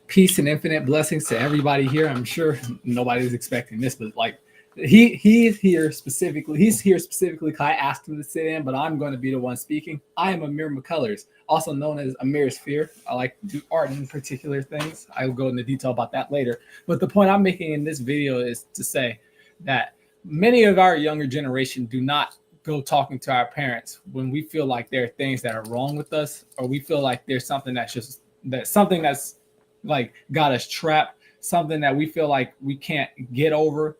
Peace and infinite blessings to everybody here. I'm sure nobody's expecting this, but like he's here specifically. He's here specifically because I asked him to sit in, but I'm going to be the one speaking. I am AMIR McCullers, also known as AMIRISPHERE. I like to do art in particular things. I will go into detail about that later. But the point I'm making in this video is to say that many of our younger generation do not go talking to our parents when we feel like there are things that are wrong with us, or we feel like there's something that's like got us trapped, something that we feel like we can't get over.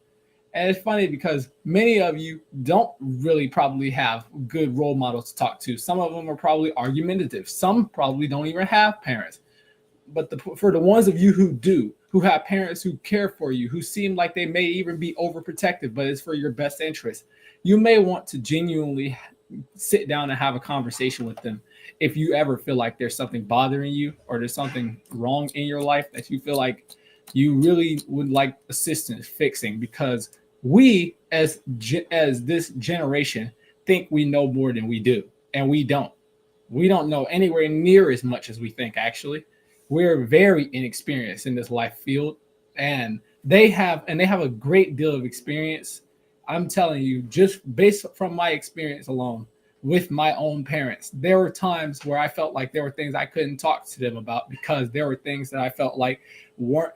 And it's funny because many of you don't really probably have good role models to talk to. Some of them are probably argumentative. Some probably don't even have parents. But for the ones of you who do, who have parents who care for you, who seem like they may even be overprotective, but it's for your best interest, you may want to genuinely sit down and have a conversation with them if you ever feel like there's something bothering you or there's something wrong in your life that you feel like you really would like assistance fixing, because we as this generation think we know more than we do, and we don't know anywhere near as much as we think. Actually, we're very inexperienced in this life field, and they have a great deal of experience. I'm telling you, just based from my experience alone with my own parents, there were times where I felt like there were things I couldn't talk to them about because there were things that I felt like weren't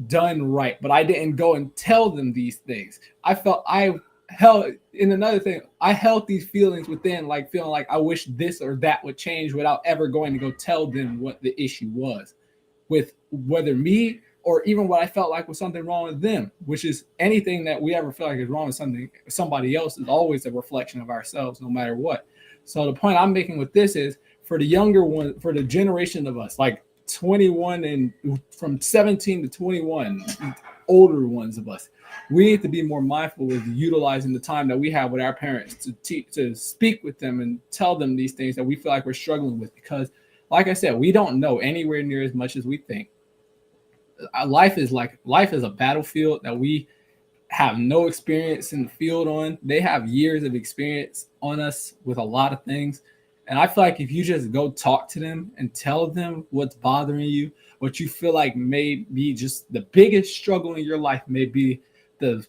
done right, but I didn't go and tell them these things. I held these feelings within, like feeling like I wish this or that would change without ever going to go tell them what the issue was with whether me or even what I felt like was something wrong with them, which is anything that we ever feel like is wrong with somebody else is always a reflection of ourselves, no matter what. So the point I'm making with this is for the younger one, for the generation of us, like 21 and from 17 to 21, older ones of us, we need to be more mindful with utilizing the time that we have with our parents to speak with them and tell them these things that we feel like we're struggling with. Because like I said, we don't know anywhere near as much as we think. Life is a battlefield that we have no experience in the field on. They have years of experience on us with a lot of things. And I feel like if you just go talk to them and tell them what's bothering you, what you feel like may be just the biggest struggle in your life, may be the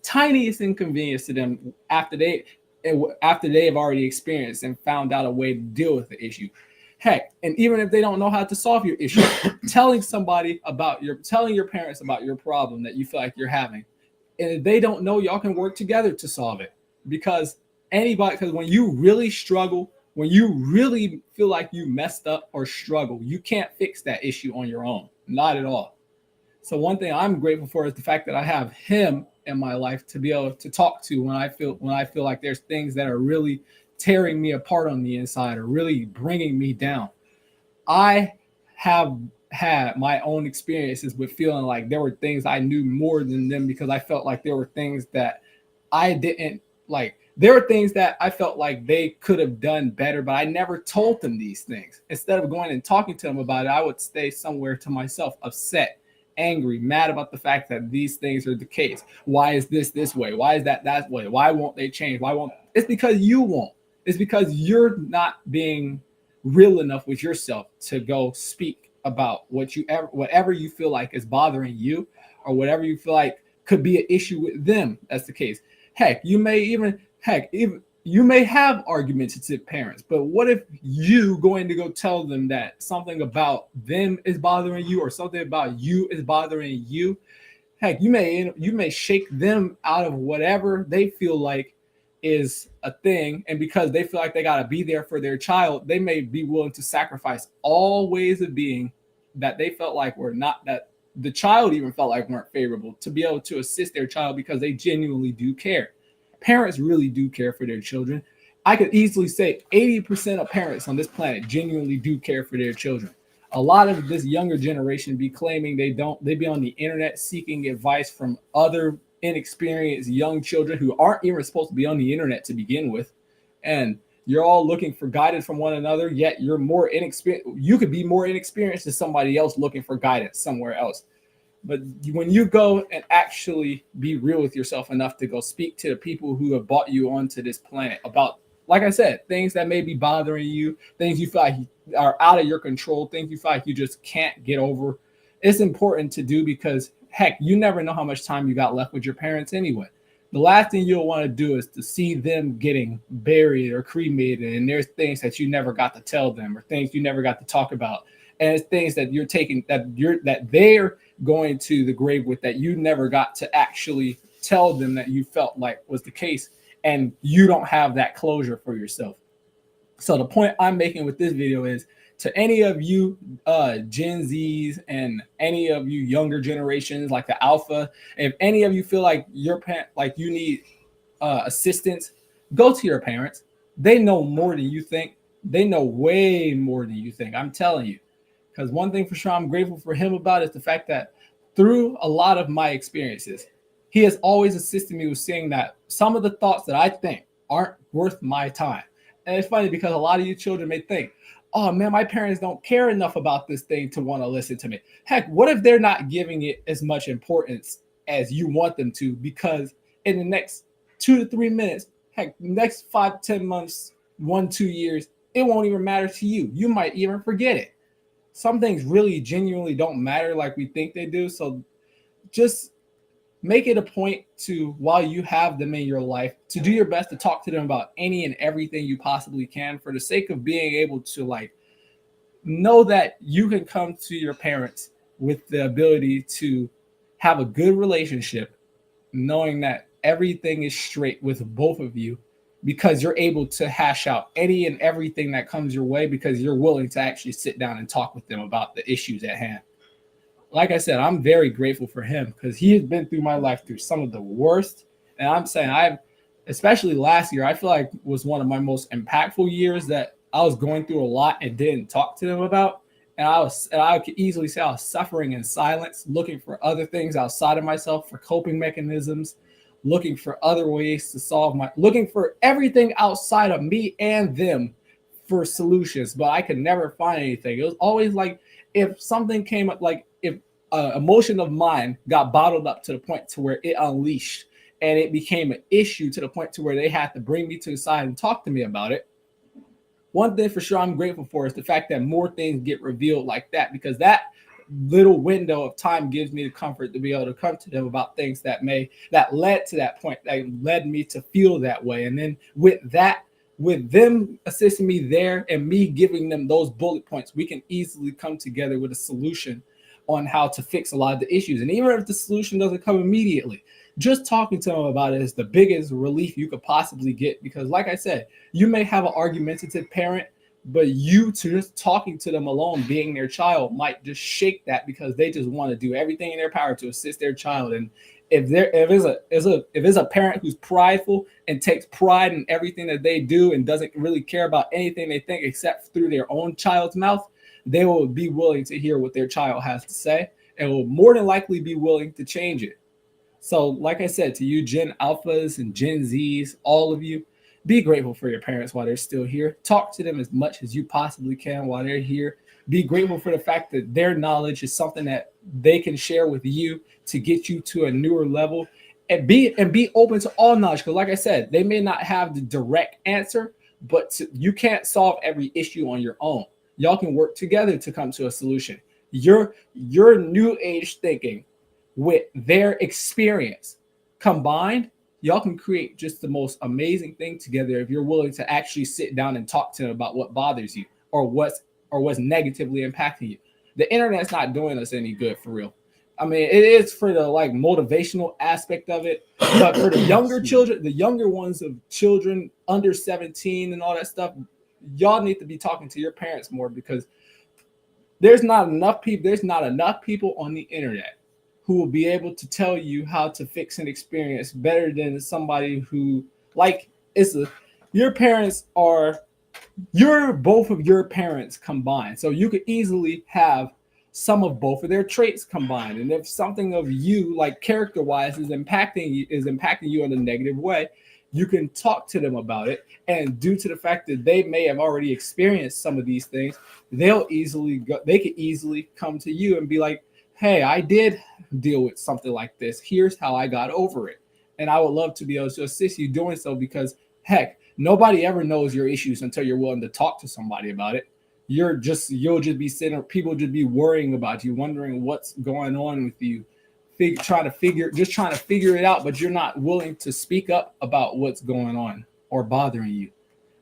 tiniest inconvenience to them after they have already experienced and found out a way to deal with the issue. Heck, and even if they don't know how to solve your issue, telling your parents about your problem that you feel like you're having, and if they don't know, y'all can work together to solve it. Because when you really struggle, when you really feel like you messed up or struggle, you can't fix that issue on your own, not at all. So one thing I'm grateful for is the fact that I have him in my life to be able to talk to when I feel like there's things that are really tearing me apart on the inside or really bringing me down. I have had my own experiences with feeling like there were things I knew more than them, because I felt like there were things that I didn't like. There were things that I felt like they could have done better, but I never told them these things. Instead of going and talking to them about it, I would stay somewhere to myself, upset, angry, mad about the fact that these things are the case. Why is this way? Why is that way? Why won't they change? It's because you won't. It's because you're not being real enough with yourself to go speak about whatever you feel like is bothering you, or whatever you feel like could be an issue with them. That's the case. You may have argumentative parents, but what if you going to go tell them that something about them is bothering you, or something about you is bothering you? You may shake them out of whatever they feel like is a thing, and because they feel like they got to be there for their child, they may be willing to sacrifice all ways of being that they felt like were not, that the child even felt like weren't favorable, to be able to assist their child, because they genuinely do care. Parents really do care for their children. I could easily say 80% of parents on this planet genuinely do care for their children. A lot of this younger generation be claiming they don't. They be on the internet seeking advice from other inexperienced young children who aren't even supposed to be on the internet to begin with, and you're all looking for guidance from one another, yet you're more inexperienced. You could be more inexperienced than somebody else looking for guidance somewhere else. But when you go and actually be real with yourself enough to go speak to the people who have brought you onto this planet about like I said, things that may be bothering you, things you feel like are out of your control, things you feel like you just can't get over. It's important to do because heck, you never know how much time you got left with your parents anyway. The last thing you'll want to do is to see them getting buried or cremated, and there's things that you never got to tell them or things you never got to talk about. And it's things that you're taking that they're going to the grave with that you never got to actually tell them that you felt like was the case, and you don't have that closure for yourself. So the point I'm making with this video is to any of you Gen Zs and any of you younger generations like the Alpha, if any of you feel like your parent, like you need assistance, go to your parents. They know more than you think. They know way more than you think. I'm telling you. Because one thing for sure I'm grateful for him about is the fact that through a lot of my experiences, he has always assisted me with seeing that some of the thoughts that I think aren't worth my time. And it's funny because a lot of you children may think, oh man, my parents don't care enough about this thing to want to listen to me. Heck, what if they're not giving it as much importance as you want them to? Because in the next 2 to 3 minutes, heck, next 5 to 10 months, 1 2 years, it won't even matter to you. You might even forget it. Some things really genuinely don't matter like we think they do. So just make it a point to, while you have them in your life, to do your best to talk to them about any and everything you possibly can, for the sake of being able to like know that you can come to your parents with the ability to have a good relationship, knowing that everything is straight with both of you, because you're able to hash out any and everything that comes your way because you're willing to actually sit down and talk with them about the issues at hand. Like I said, I'm very grateful for him because he has been through my life through some of the worst. And I'm saying especially last year, I feel like was one of my most impactful years that I was going through a lot and didn't talk to them about. And I could easily say I was suffering in silence, looking for other things outside of myself for coping mechanisms, looking for other ways to looking for everything outside of me and them for solutions, but I could never find anything. It was always like if something came up, like if emotion of mine got bottled up to the point to where it unleashed and it became an issue to the point to where they had to bring me to the side and talk to me about it. One thing for sure I'm grateful for is the fact that more things get revealed like that, because that little window of time gives me the comfort to be able to come to them about things that led to that point, that led me to feel that way. And then with them assisting me there and me giving them those bullet points, we can easily come together with a solution on how to fix a lot of the issues. And even if the solution doesn't come immediately, just talking to them about it is the biggest relief you could possibly get. Because like I said, you may have an argumentative parent, but you just talking to them alone, being their child, might just shake that because they just want to do everything in their power to assist their child. And if it's a parent who's prideful and takes pride in everything that they do and doesn't really care about anything they think except through their own child's mouth, they will be willing to hear what their child has to say and will more than likely be willing to change it. So like I said, to you Gen Alphas and Gen Zs, all of you, be grateful for your parents while they're still here. Talk to them as much as you possibly can while they're here. Be grateful for the fact that their knowledge is something that they can share with you to get you to a newer level. And be open to all knowledge, because like I said, they may not have the direct answer, but you can't solve every issue on your own. Y'all can work together to come to a solution. Your new age thinking with their experience combined, y'all can create just the most amazing thing together if you're willing to actually sit down and talk to them about what bothers you or what's negatively impacting you. The internet's not doing us any good, for real. I mean, it is for the like motivational aspect of it, but for the younger children, the younger ones of children under 17 and all that stuff, y'all need to be talking to your parents more, because there's not enough people on the internet who will be able to tell you how to fix an experience better than somebody who, like, your parents are both of your parents combined. So you could easily have some of both of their traits combined. And if something of you, like character-wise, is impacting you in a negative way, you can talk to them about it. And due to the fact that they may have already experienced some of these things, they could easily come to you and be like, hey, I did deal with something like this. Here's how I got over it. And I would love to be able to assist you doing so, because Heck, nobody ever knows your issues until you're willing to talk to somebody about it. You'll just be sitting, people just be worrying about you, wondering what's going on with you, trying to figure it out, but you're not willing to speak up about what's going on or bothering you.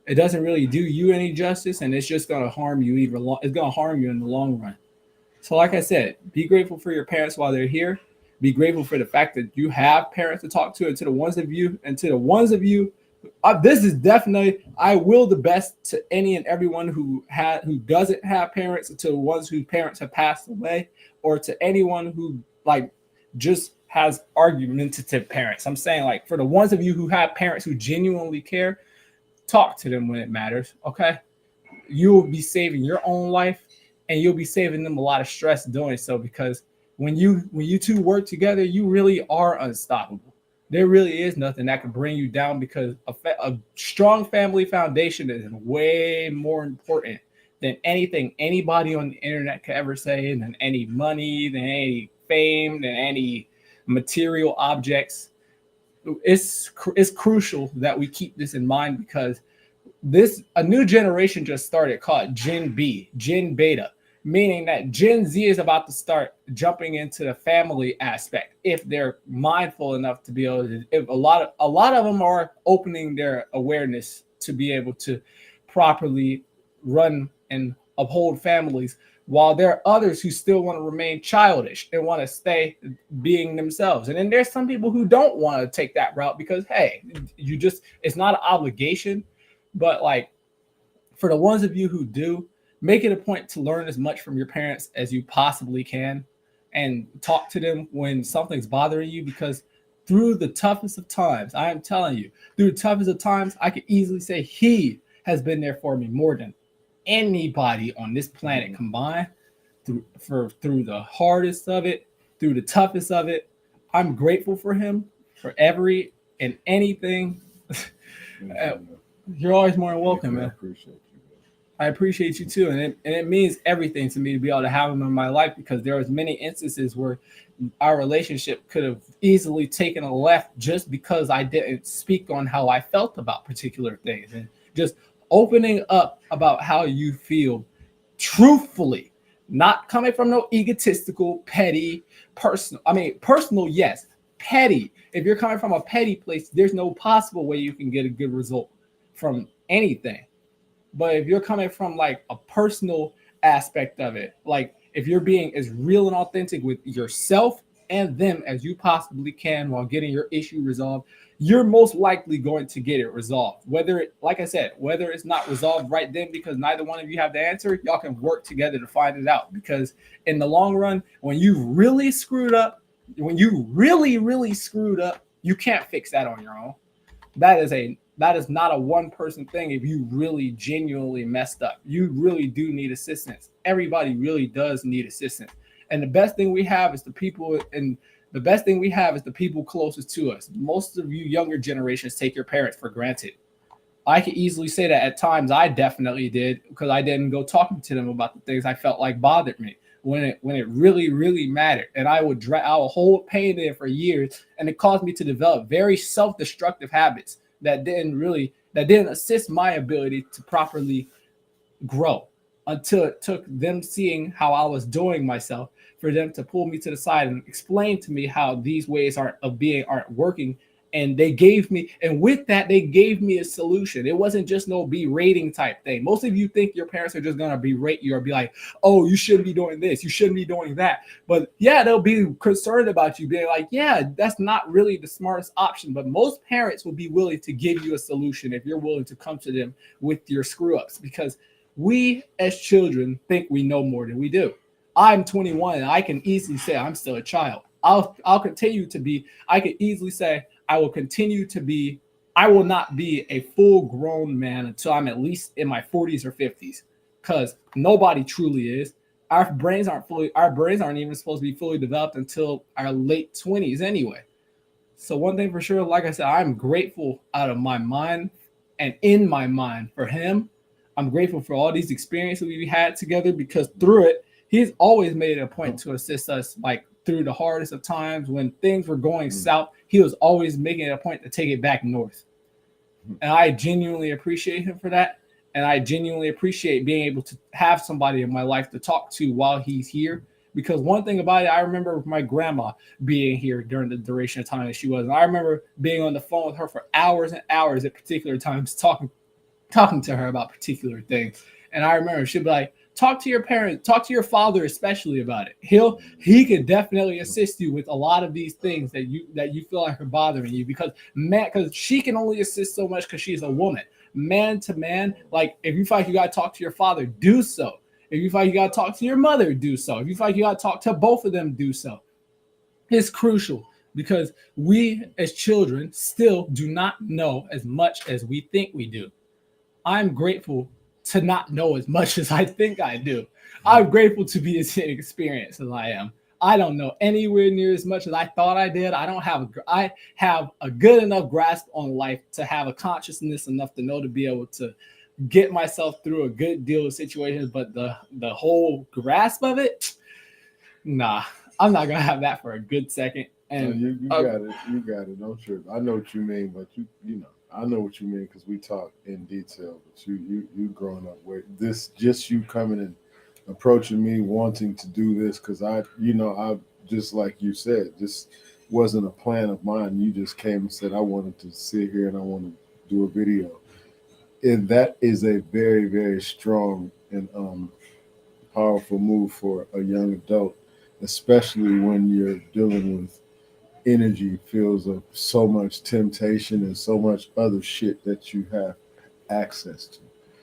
It doesn't really do you any justice, and it's just going to harm you it's going to harm you in the long run. So like I said, be grateful for your parents while they're here. Be grateful for the fact that you have parents to talk to, and to the ones of you, this is definitely, I will the best to any and everyone who doesn't have parents, to the ones whose parents have passed away, or to anyone who like just has argumentative parents. I'm saying, like, for the ones of you who have parents who genuinely care, talk to them when it matters. Okay, you will be saving your own life, and you'll be saving them a lot of stress doing so, because when you two work together, you really are unstoppable. There really is nothing that can bring you down, because a strong family foundation is way more important than anything anybody on the internet could ever say, than any money, than any fame, than any material objects. It's crucial that we keep this in mind, because a new generation just started called Gen Beta, meaning that Gen Z is about to start jumping into the family aspect if they're mindful enough to be able to. If a lot of them are opening their awareness to be able to properly run and uphold families, while there are others who still want to remain childish and want to stay being themselves. And then there's some people who don't want to take that route, because hey, it's not an obligation. But like, for the ones of you who do, make it a point to learn as much from your parents as you possibly can, and talk to them when something's bothering you, because through the toughest of times, I am telling you, through the toughest of times, I could easily say he has been there for me more than anybody on this planet combined. Through the hardest of it, through the toughest of it, I'm grateful for him for every and anything. You're always more than welcome, man. I appreciate you too, and it means everything to me to be able to have him in my life, because there was many instances where our relationship could have easily taken a left just because I didn't speak on how I felt about particular things, and just opening up about how you feel truthfully, not coming from no egotistical, petty, personal. I mean, personal, yes, petty. If you're coming from a petty place, there's no possible way you can get a good result from anything. But if you're coming from like a personal aspect of it, like if you're being as real and authentic with yourself and them as you possibly can while getting your issue resolved, you're most likely going to get it resolved. Like I said, whether it's not resolved right then because neither one of you have the answer, y'all can work together to find it out. Because in the long run, when you really screwed up, you can't fix that on your own. That is not a one person thing. If you really genuinely messed up, you really do need assistance. Everybody really does need assistance. And the best thing we have is the people closest to us. Most of you younger generations take your parents for granted. I could easily say that at times I definitely did, because I didn't go talking to them about the things I felt like bothered me when it really, really mattered. And I would hold pain there for years, and it caused me to develop very self-destructive habits that didn't assist my ability to properly grow, until it took them seeing how I was doing myself for them to pull me to the side and explain to me how these ways aren't working. And they gave me a solution. It wasn't just no berating type thing. Most of you think your parents are just gonna berate you or be like, oh, you shouldn't be doing this, you shouldn't be doing that. But yeah, they'll be concerned about you, being like, yeah, that's not really the smartest option. But most parents will be willing to give you a solution if you're willing to come to them with your screw ups, because we as children think we know more than we do. I'm 21 and I can easily say I'm still a child. I'll continue to be. I can easily say I will continue to be. I will not be a full grown man until I'm at least in my 40s or 50s, because nobody truly is. Our brains aren't even supposed to be fully developed until our late 20s anyway. So one thing for sure, like I said, I'm grateful out of my mind and in my mind for him. I'm grateful for all these experiences we had together, because through it, he's always made it a point to assist us, like through the hardest of times when things were going south. He was always making it a point to take it back north. And I genuinely appreciate him for that. And I genuinely appreciate being able to have somebody in my life to talk to while he's here. Because one thing about it, I remember my grandma being here during the duration of time that she was. And I remember being on the phone with her for hours and hours at particular times, talking to her about particular things. And I remember she'd be like, talk to your parents, talk to your father especially about it. He can definitely assist you with a lot of these things that you feel like are bothering you, because she can only assist so much because she's a woman. Man to man, like if you feel like you gotta talk to your father, do so. If you feel like you gotta talk to your mother, do so. If you feel like you gotta talk to both of them, do so. It's crucial because we as children still do not know as much as we think we do. I'm grateful to not know as much as I think I do. I'm grateful to be as inexperienced as I am. I don't know anywhere near as much as I thought I did. I have a good enough grasp on life to have a consciousness enough to know to be able to get myself through a good deal of situations, but the whole grasp of it, nah, I'm not gonna have that for a good second. And you got it. You got it. Don't trip. I know what you mean, but you know, I know what you mean because we talk in detail. But you growing up with this, just you coming and approaching me wanting to do this because I just like you said, this wasn't a plan of mine. You just came and said I wanted to sit here and I want to do a video, and that is a very very strong and powerful move for a young adult, especially when you're dealing with energy feels of so much temptation and so much other shit that you have access to.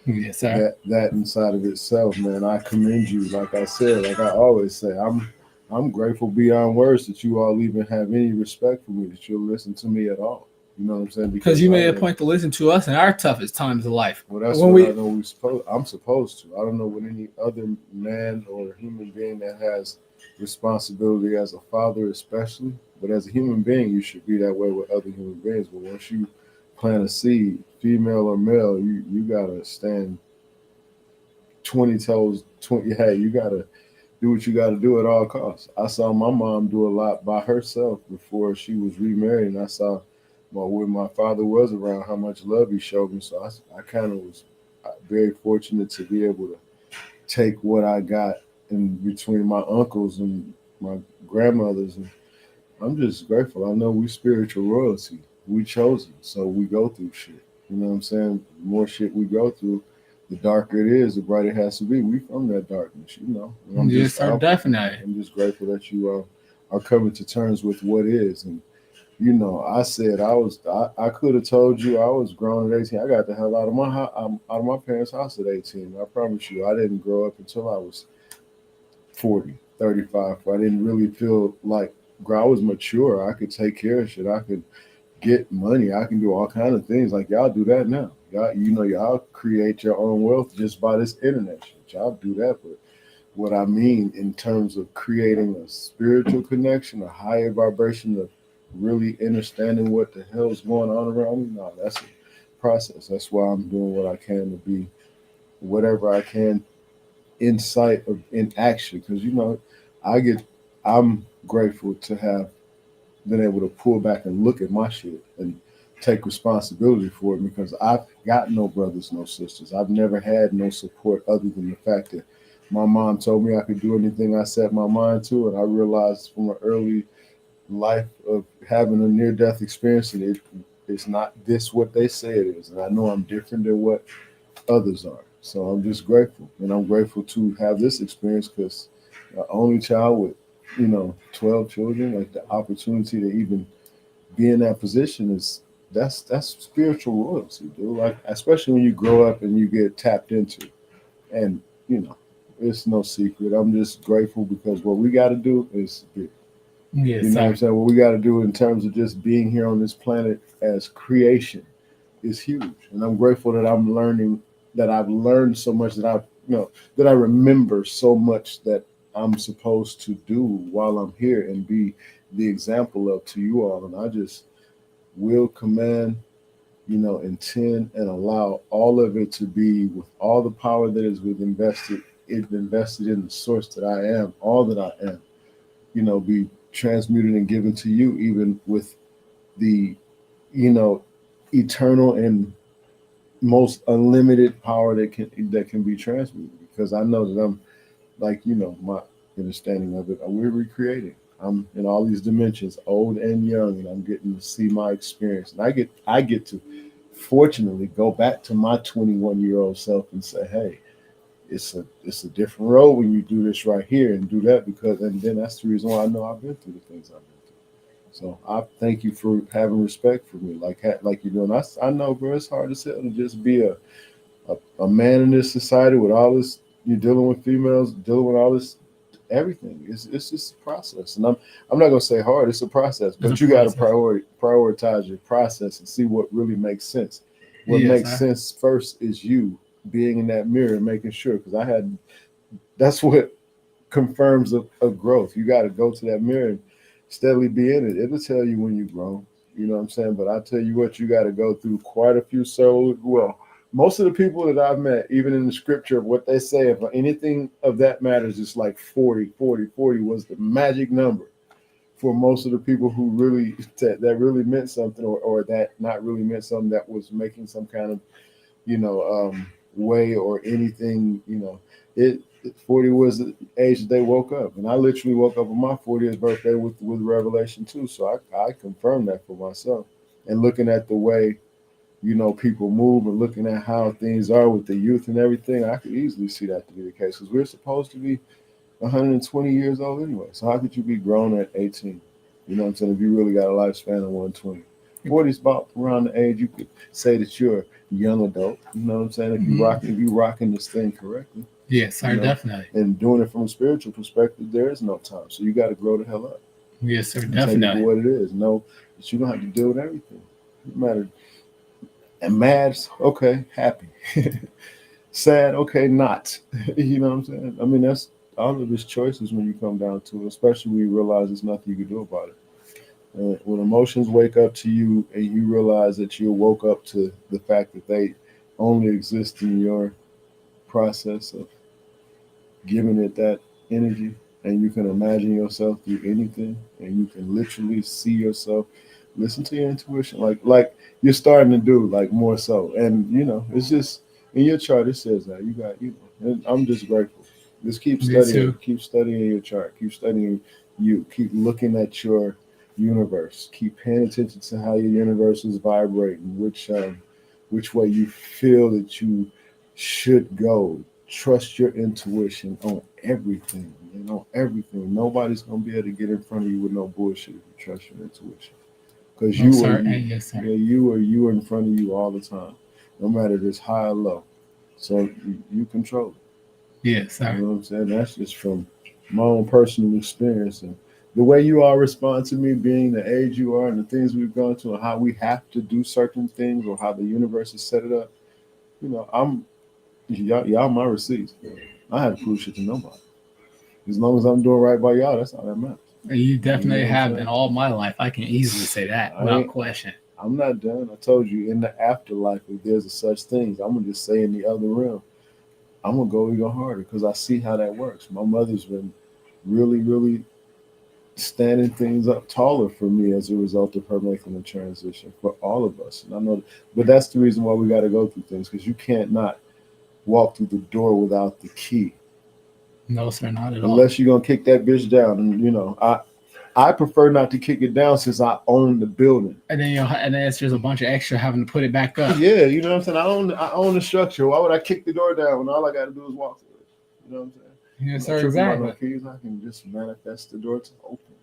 yes, sir. That inside of itself, man, I commend you. Like I said, like I always say, I'm grateful beyond words that you all even have any respect for me, that you'll listen to me at all. You know what I'm saying? Because Because you I made a am. point to listen to us in our toughest times of life. Well, that's When what I we know I'm supposed to. I don't know what any other man or human being that has responsibility as a father, especially. But as a human being, you should be that way with other human beings. But once you plant a seed, female or male, you gotta stand 20 toes. 20. Hey, you gotta do what you gotta do at all costs. I saw my mom do a lot by herself before she was remarried, and I saw when my father was around how much love he showed me. So I kind of was very fortunate to be able to take what I got in between my uncles and my grandmothers, and I'm just grateful. I know we spiritual royalty. We chosen, so we go through shit. You know what I'm saying? The more shit we go through, the darker it is, the brighter it has to be. We from that darkness, you know. And yes, sir, definitely. I'm just grateful that you are coming to terms with what is. And I said I could have told you I was grown at 18. I got the hell out of out of my parents' house at 18. I promise you, I didn't grow up until I was 40, 35. I didn't really feel like I was mature. I could take care of shit. I could get money. I can do all kind of things. Like y'all do that now. Y'all create your own wealth just by this internet shit. Y'all do that, but what I mean in terms of creating a spiritual connection, a higher vibration of really understanding what the hell's going on around me. No, that's a process. That's why I'm doing what I can to be whatever I can in sight of in action. Because I get I'm grateful to have been able to pull back and look at my shit and take responsibility for it because I've got no brothers, no sisters. I've never had no support other than the fact that my mom told me I could do anything I set my mind to, and I realized from an early life of having a near death experience and it's not this what they say it is. And I know I'm different than what others are. So I'm just grateful. And I'm grateful to have this experience because the only child with, 12 children, like the opportunity to even be in that position that's spiritual royalty, dude. Like especially when you grow up and you get tapped into. And, you know, it's no secret. I'm just grateful because what we gotta do is big. You Yes, know what I'm sir. saying? What we got to do in terms of just being here on this planet as creation is huge. And I'm grateful that I'm learning, that I've learned so much that I remember so much that I'm supposed to do while I'm here and be the example of to you all. And I just will command, intend and allow all of it to be with all the power that is with invested in the source that I am, all that I am, be transmuted and given to you, even with the, you know, eternal and most unlimited power that can be transmuted. Because I know that I'm like, my understanding of it, we're recreating. I'm in all these dimensions, old and young, and I'm getting to see my experience. And I get to fortunately go back to my 21-year-old self and say, hey, it's a different road when you do this right here and do that, because and then that's the reason why I know I've been through the things I've been through. So I thank you for having respect for me, like you're doing. I know, bro, it's hard to sit and just be a man in this society with all this. You're dealing with females, dealing with all this, everything. It's just a process, and I'm not gonna say hard. It's a process, It's but a you got to process. prioritize your process and see what really makes sense. What Yes, makes sir. sense first is you being in that mirror and making sure. Because that's what confirms a growth. You got to go to that mirror and steadily be in it. It'll tell you when you've grown. You know what I'm saying? But I tell you what, you got to go through quite a few souls. Well, most of the people that I've met, even in the scripture, what they say, if anything of that matters, is like 40, 40, 40 was the magic number for most of the people who really, that really meant something, or that not really meant something, that was making some kind of, way or anything, it 40 was the age that they woke up. And I literally woke up on my 40th birthday with Revelation 2. So I confirmed that for myself. And looking at the way, people move, and looking at how things are with the youth and everything, I could easily see that to be the case, because we're supposed to be 120 years old anyway. So how could you be grown at 18? You know what I'm saying? If you really got a lifespan of 120. 40 is about around the age you could say that you're a young adult. You know what I'm saying? If you rocking this thing correctly, Yes, you sir. know, Definitely. and doing it from a spiritual perspective, there is no time. So you got to grow the hell up Yes, sir. and take it for Definitely. what it is. Know that you don't have to deal with everything. No matter. And mad, okay, happy. Sad, okay, not. You know what I'm saying? I mean, that's all of his choices when you come down to it, especially when you realize there's nothing you can do about it. When emotions wake up to you and you realize that you woke up to the fact that they only exist in your process of giving it that energy, and you can imagine yourself through anything, and you can literally see yourself, listen to your intuition, like you're starting to do, like, more so. And it's just in your chart, it says that you got, and I'm just grateful. Just Me too. keep studying your chart, keep studying you, keep looking at your universe, keep paying attention to how your universe is vibrating, which way you feel that you should go. Trust your intuition on everything, on everything. Nobody's gonna be able to get in front of you with no bullshit if you trust your intuition. Because No, you are sir. you. And yes, sir. Yeah, you are in front of you all the time, no matter if it's high or low. So you control it. Yes, You sir. know what I'm saying? That's just from my own personal experience, and the way you all respond to me, being the age you are, and the things we've gone through, and how we have to do certain things, or how the universe has set it up. I'm y'all my receipts. I have to prove shit to nobody. As long as I'm doing right by y'all, that's all that matters. You You know definitely what I'm have been saying? all my life. I can easily say that I without ain't. question. I'm not done. I told you, in the afterlife, if there's a such things, I'm gonna just say in the other realm, I'm gonna go even harder, because I see how that works. My mother's been really, really standing things up taller for me as a result of her making the transition for all of us. And I know, but that's the reason why we got to go through things, because you can't not walk through the door without the key, No, sir. Not at all. unless you're gonna kick that bitch down. And I prefer not to kick it down, since I own the building. And then and then it's just a bunch of extra having to put it back up. Yeah, you know what I'm saying. I own the structure. Why would I kick the door down when all I got to do is walk through it? You know what I'm saying? I'm Yes, not sir. tripping about no Exactly. keys. I can just manifest the door to open,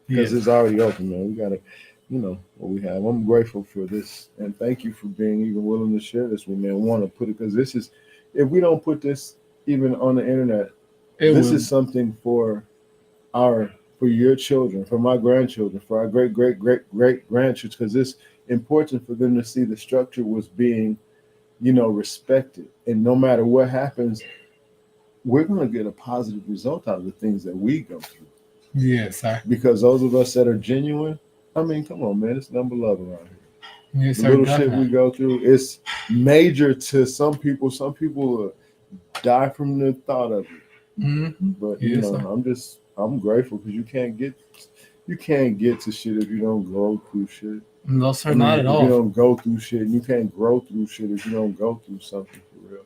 because Yes. it's already open, man. We gotta, what we have. I'm grateful for this, and thank you for being even willing to share this with me. I want to put it, because this is, if we don't put this even on the internet, It this will. is something our for your children, for my grandchildren, for our great great great great grandchildren, because it's important for them to see the structure was being, respected, and no matter what happens, we're going to get a positive result out of the things that we go through. Yes, sir. Because those of us that are genuine, I mean, come on, man, it's number love around here. Yes, The sir. little shit we Definitely. go through, it's major to some people. Some people die from the thought of it. Mm-hmm. But Yes, sir. I'm grateful, because you can't get to shit if you don't go through shit. No, sir, I mean, not at if all. you don't go through shit, and you can't grow through shit if you don't go through something for real.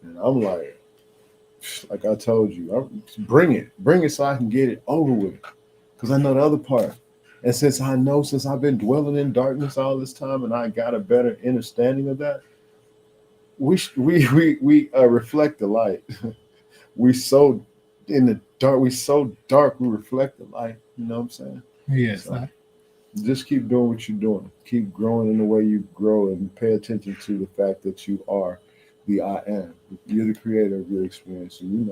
And I'm like I told you, bring it so I can get it over with. Because I know the other part. And since I've been dwelling in darkness all this time, and I got a better understanding of that, we reflect the light. We so in the dark, we so dark, we reflect the light. You know what I'm saying? Yes, So just keep doing what you're doing. Keep growing in the way you grow, and pay attention to the fact that you are the I am. You're the creator of your experience. And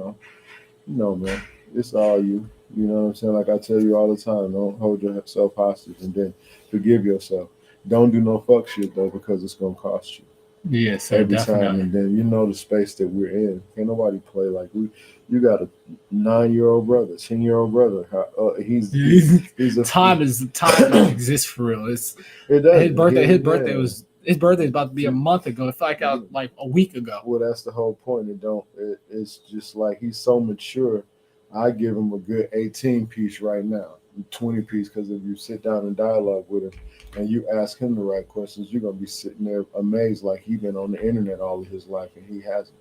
man, it's all you. You know what I'm saying? Like I tell you all the time, don't hold yourself hostage, and then forgive yourself. Don't do no fuck shit though, because it's gonna cost you yes, sir, every time. definitely. And then the space that we're in. Can't nobody play like we. You got a 9-year-old brother, 10-year-old brother. He's a time don't exist for real. It's it doesn't. His birthday is about to be a month ago. It felt like a week ago. Well, that's the whole point. It's just like he's so mature. I give him a good 18 piece right now, 20 piece, because if you sit down and dialogue with him and you ask him the right questions, you're gonna be sitting there amazed, like he's been on the internet all of his life and he hasn't.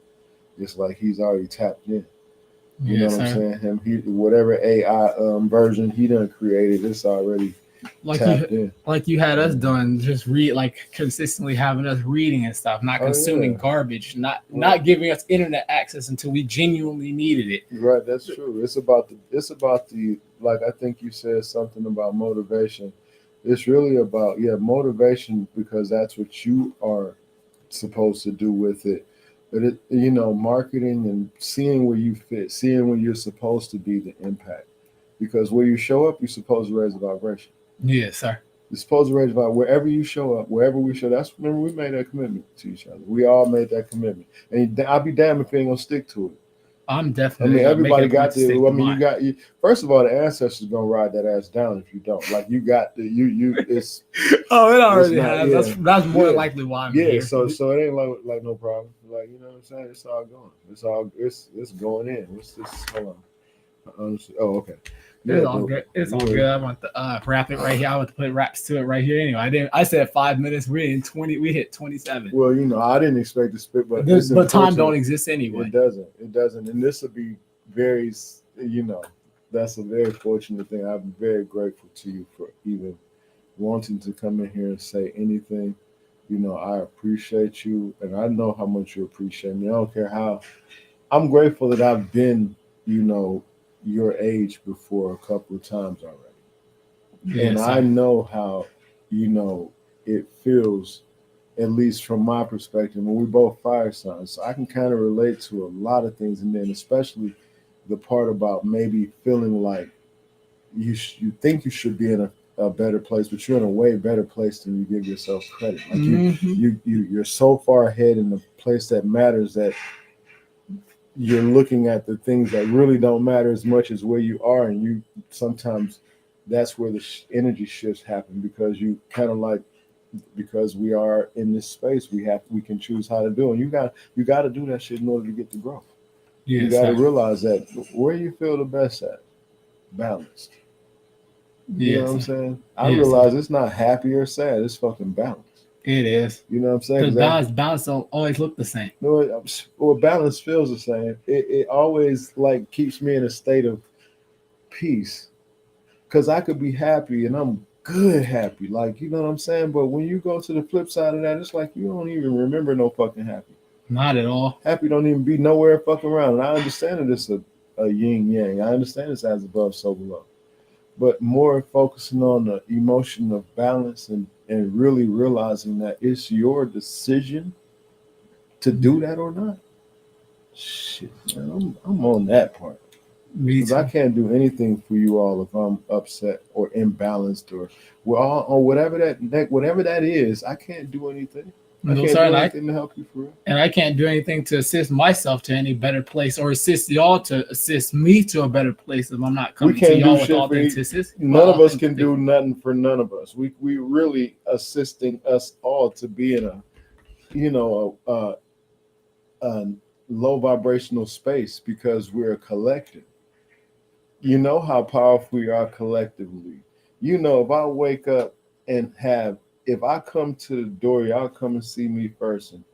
It's like he's already tapped in. You know what I'm saying? He whatever AI version he done created, it's already tapped in. Like you had us doing, just read, like consistently having us reading and stuff, not consuming garbage, not giving us internet access until we genuinely needed it. Right, that's true. It's about the like I think you said something about motivation. It's really about motivation, because that's what you are supposed to do with it. But marketing and seeing where you fit, seeing where you're supposed to be, the impact. Because where you show up, you're supposed to raise a vibration. Yes, sir. You're supposed to raise a vibration wherever you show up, wherever we show. Remember, we made that commitment to each other. We all made that commitment, and I'll be damned if you ain't gonna stick to it. I'm definitely. Everybody got the. You first of all, the ancestors gonna ride that ass down if you don't. Like you got the you. It's it already has. Yeah. That's more likely why I'm here. So it ain't like no problem. Like, you know what I'm saying? It's all going. It's going in. What's this? Hold on. Honestly, okay. It's all good. It's all good. I want to wrap it right here. I want to put wraps to it right here. Anyway, I said 5 minutes. We're in 20. We hit 27. Well, I didn't expect to spit, but time don't exist anyway. It doesn't. And this will be very. That's a very fortunate thing. I'm very grateful to you for even wanting to come in here and say anything. I appreciate you, and I know how much you appreciate me. I don't care how. I'm grateful that I've been, your age before a couple of times already. Yes, and I know how, it feels, at least from my perspective, when we both fire signs. So I can kind of relate to a lot of things, and then especially the part about maybe feeling like you think you should be in a better place, but you're in a way better place than you give yourself credit. Like you're so far ahead in the place that matters that you're looking at the things that really don't matter as much as where you are, and you sometimes that's where the energy shifts happen, because you kind of because we are in this space, we can choose how to do it. And you got to do that shit in order to get the growth. Yes, you got to realize that where you feel the best at, balanced. You know what I'm saying? I realize it's not happy or sad. It's fucking balanced. It is. You know what I'm saying? Because balance don't always look the same. No, balance feels the same. It always keeps me in a state of peace. Because I could be happy and I'm good happy. You know what I'm saying? But when you go to the flip side of that, it's like you don't even remember no fucking happy. Not at all. Happy don't even be nowhere fucking around. And I understand that it's a yin yang. I understand it's as above, so below. But more focusing on the emotion of balance and really realizing that it's your decision to do that or not. Shit, man, I'm on that part. Because I can't do anything for you all if I'm upset or imbalanced or we're all on whatever that is. I can't do anything. I can't do anything to help you for real. And I can't do anything to assist myself to any better place or assist y'all to assist me to a better place if I'm not coming to y'all with authenticity. None of us can do nothing for none of us. We really assisting us all to be in a low vibrational space, because we're a collective. You know how powerful we are collectively. If I wake up and have, if I come to the door, y'all come and see me first, and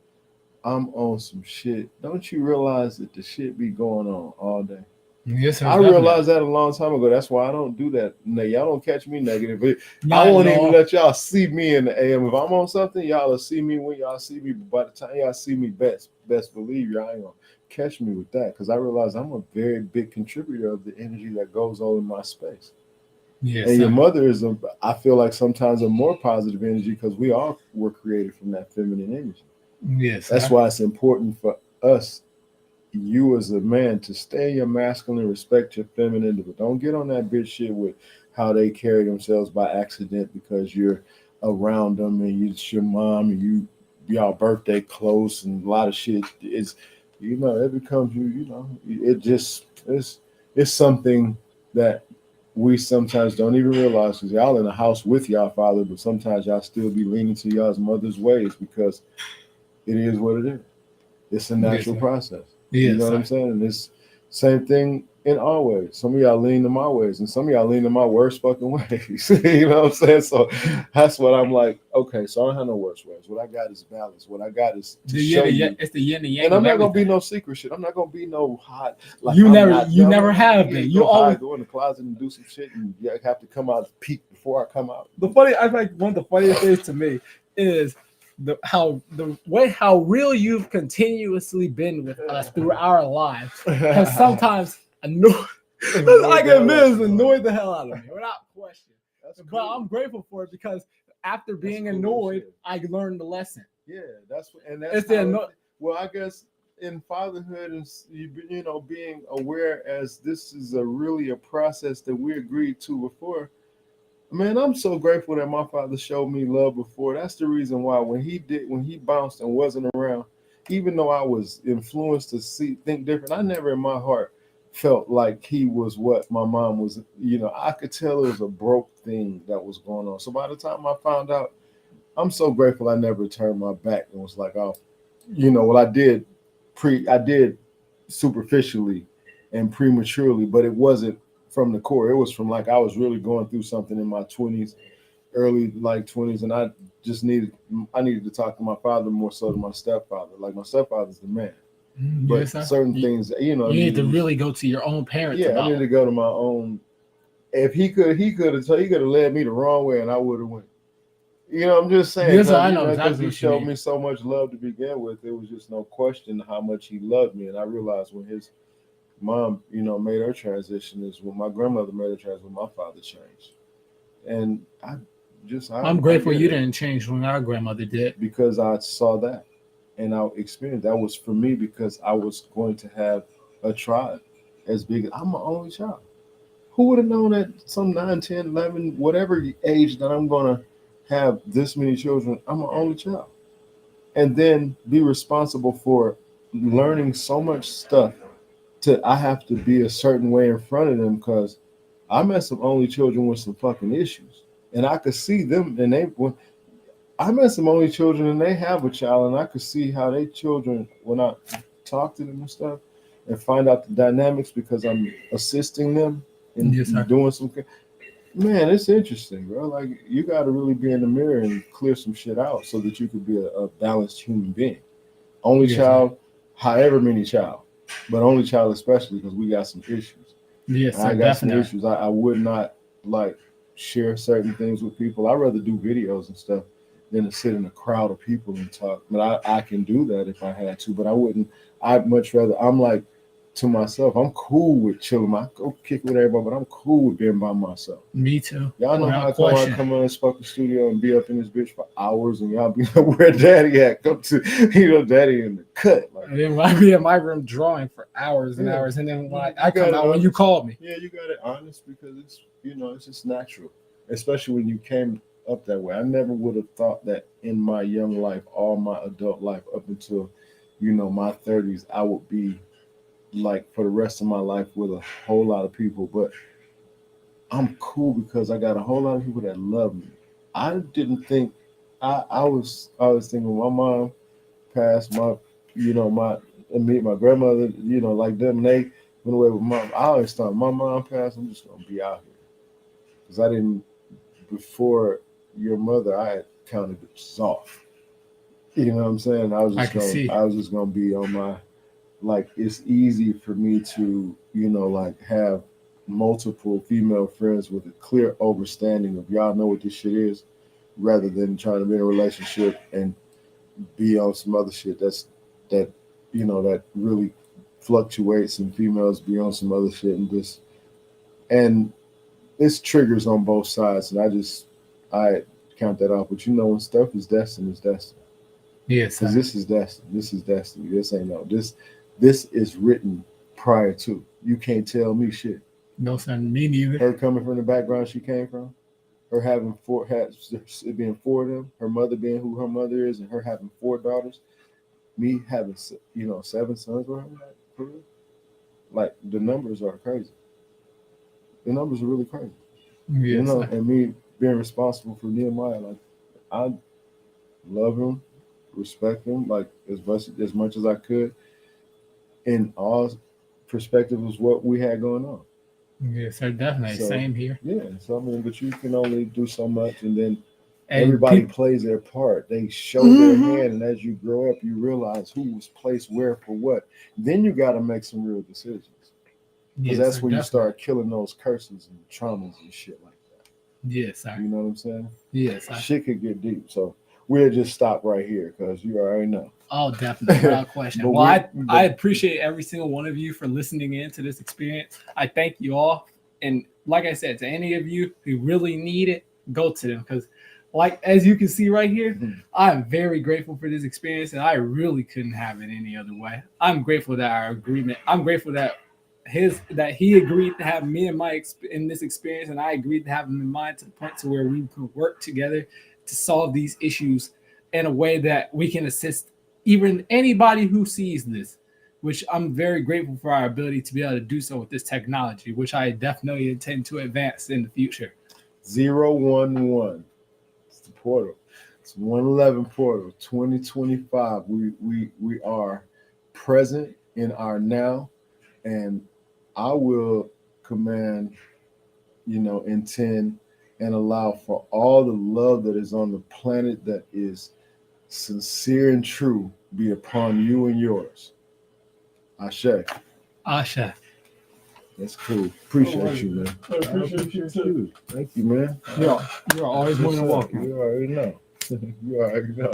I'm on some shit. Don't you realize that the shit be going on all day? Yes, sir. I realized that a long time ago. That's why I don't do that. No, y'all don't catch me negative. I won't even let y'all see me in the AM. If I'm on something, y'all will see me when y'all see me. But by the time y'all see me, best believe y'all ain't gonna catch me with that, because I realize I'm a very big contributor of the energy that goes on in my space. Yes, and sir. your mother is, I feel like sometimes a more positive energy, because we all were created from that feminine energy. Yes, That's sir. why it's important for us, you as a man, to stay your masculine, respect your feminine, but don't get on that bitch shit with how they carry themselves by accident because you're around them and it's your mom and y'all birthday close and a lot of shit. It's, it becomes it just it's something that we sometimes don't even realize, because y'all in the house with y'all father, but sometimes y'all still be leaning to y'all's mother's ways because it is what it is. It's a natural process. Yes, you know what I'm saying? And it's same thing in our ways. Some of y'all lean to my ways, and some of y'all lean to my worst fucking ways. You know what I'm saying? So that's what I'm like, okay, so I don't have no worst ways. What I got is balance. What I got is to show you. It's the yin and yang. And I'm not going to be no secret shit. I'm not going to be no hot. Like, you never have been. You always go in the closet and do some shit, and you have to come out peak before I come out. I think one of the funniest things to me is how real you've continuously been with us through our lives has sometimes annoyed. I can admit, it's annoyed the hell out of me without question. But I'm grateful for it, because after being annoyed, I learned the lesson. Yeah, that's well, I guess in fatherhood and being aware, as this is really a process that we agreed to before. Man, I'm so grateful that my father showed me love before. That's the reason why when he bounced and wasn't around, even though I was influenced to think different, I never in my heart felt like he was what my mom was. I could tell it was a broke thing that was going on. So by the time I found out, I'm so grateful I never turned my back and was like, oh, what I did superficially and prematurely, but it wasn't from the core. It was from like I was really going through something in my 20s, early like 20s, and I needed to talk to my father more so than my stepfather. Like my stepfather's the man. But certain things, you need to really go to your own parents. Yeah, I need to go to my own. If he could have led me the wrong way, and I would have went. I'm just saying. Yes, I know because he showed me so much love to begin with. There was just no question how much he loved me, and I realized when his mom, made her transition is when my grandmother made her transition, when my father changed, and I'm grateful you didn't change when our grandmother did, because I saw that. And I experienced that was for me, because I was going to have a tribe as big. I'm my only child. Who would have known at some 9, 10, 11, whatever age that I'm going to have this many children? I'm my only child. And then be responsible for learning so much stuff I have to be a certain way in front of them, because I met some only children with some fucking issues. And I could see them, and I met some only children and they have a child, and I could see how they children, when I talk to them and stuff and find out the dynamics, because I'm assisting them in doing some. Man, it's interesting, bro. Like, you got to really be in the mirror and clear some shit out so that you could be a balanced human being. Only child, however many child, but only child especially, because we got some issues. Yes, I got some issues. I would not like share certain things with people. I'd rather do videos and stuff than to sit in a crowd of people and talk. But I can do that if I had to, but I wouldn't. I'd much rather, I'm like, to myself, I'm cool with chilling. I go kick with everybody, but I'm cool with being by myself. Me too. Y'all know how I come in this fucking studio and be up in this bitch for hours, and y'all be like, where daddy at? Come to, daddy in the cut. Like, and then I'd be in my room drawing for hours and hours, and then when I come out when you called me. Yeah, you got it honest, because it's, it's just natural, especially when you came up that way. I never would have thought that in my young life, all my adult life up until, my 30s, I would be like for the rest of my life with a whole lot of people. But I'm cool because I got a whole lot of people that love me. I didn't think I was thinking when my mom passed, my grandmother, like them, and they went away with mom. I always thought my mom passed, I'm just gonna be out here, because I didn't, before your mother, I had counted it off. You know what I'm saying? I was just gonna be on my, like, it's easy for me to, like, have multiple female friends with a clear understanding of y'all know what this shit is, rather than trying to be in a relationship and be on some other shit that really fluctuates, and females be on some other shit and it's triggers on both sides, and I count that off. But when stuff is destined, it's destined. Yes, because this is destiny. This is destiny. This ain't no this is written prior to. You can't tell me shit. No, sir, me neither. Her coming from the background she came from, her having it being 4 of them, her mother being who her mother is, and her having 4 daughters, me having 7 sons with her. Like, the numbers are crazy. The numbers are really crazy. Yes, and me being responsible for Nehemiah, like, I love him, respect him, like, as much as I could, in all perspectives of what we had going on. Yes, sir, definitely. So, same here. Yeah, so I mean, but you can only do so much, and then everybody plays their part. They show their hand, and as you grow up, you realize who was placed where for what. Then you got to make some real decisions, because that's where you start killing those curses and traumas and shit like that. Yes, sir. You know what I'm saying? Yes, sir. Shit could get deep, so we'll just stop right here because you already know. Oh, definitely, without question. Well, I appreciate every single one of you for listening in to this experience. I thank you all. And like I said, to any of you who really need it, go to them. Because, like, as you can see right here, I'm very grateful for this experience, and I really couldn't have it any other way. I'm grateful that I'm grateful that he agreed to have me and Mike in this experience, and I agreed to have him in mind, to the point to where we could work together to solve these issues in a way that we can assist even anybody who sees this, which I'm very grateful for our ability to be able to do so with this technology, which I definitely intend to advance in the future. 011. It's the portal. It's 111 portal 2025. We are present in our now, and I will command, intend and allow for all the love that is on the planet that is sincere and true be upon you and yours. Ashe. Ashe. That's cool. Appreciate you, man. I appreciate you too. Thank you, man. You're always more than welcome. You already know. You already know.